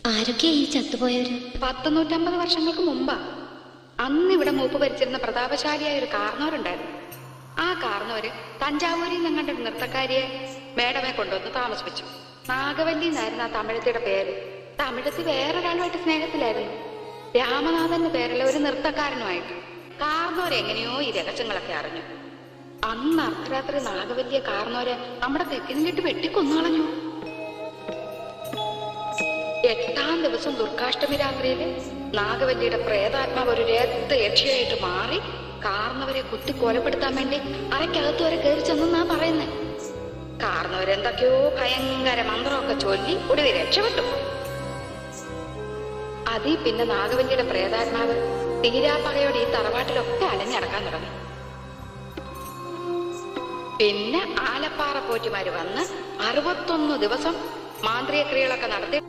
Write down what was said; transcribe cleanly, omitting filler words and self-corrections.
ആരൊക്കെയാ ഈ ചത്തുപോയവര്? 150 വർഷങ്ങൾക്ക് മുമ്പാ. അന്ന് ഇവിടെ മൂപ്പ് ഭരിച്ചിരുന്ന പ്രതാപശാലിയായ ഒരു കാർന്നവരുണ്ടായിരുന്നു. ആ കാർന്നവര് തഞ്ചാവൂരിൽ നിന്നങ്ങണ്ട ഒരു നൃത്തക്കാരിയെ മേഡമെ കൊണ്ടുവന്ന് താമസിപ്പിച്ചു. നാഗവല്ലി എന്നായിരുന്നു ആ തമിഴത്തിയുടെ പേര്. തമിഴത്തി വേറൊരാളുമായിട്ട് സ്നേഹത്തിലായിരുന്നു. രാമനാഥൻ എന്ന പേരുള്ള ഒരു നൃത്തക്കാരനുമായിട്ട്. കാർന്നവരെങ്ങനെയോ ഈ രഹസ്യങ്ങളൊക്കെ അറിഞ്ഞു. അന്ന് അർദ്ധരാത്രി നാഗവല്ലിയെ കാർന്നവരെ നമ്മുടെ തെക്കിനിട്ട് വെട്ടിക്കൊന്നുകളഞ്ഞു. 8ാം ദിവസം ദുർഗാഷ്ടമി രാത്രിയില് നാഗവല്ലിയുടെ പ്രേതാത്മാവ് ഒരു രക്ത യക്ഷിയായിട്ട് മാറി കാർന്നവരെ കുത്തി കൊലപ്പെടുത്താൻ വേണ്ടി അരക്കകത്ത് വരെ കയറി ചെന്നാ പറയുന്നത്. കാർന്നവരെന്തൊക്കെയോ ഭയങ്കര മന്ത്രമൊക്കെ ചൊല്ലി ഒടുവിൽ രക്ഷപ്പെട്ടു. അതീ പിന്നെ നാഗവല്ലിയുടെ പ്രേതാത്മാവ് തീരാപ്പകയോടെ ഈ തറവാട്ടിലൊക്കെ അലഞ്ഞടക്കാൻ തുടങ്ങി. പിന്നെ ആലപ്പാറ പോറ്റിമാര് വന്ന് 61 ദിവസം മാന്ത്രിക ക്രിയകളൊക്കെ നടത്തി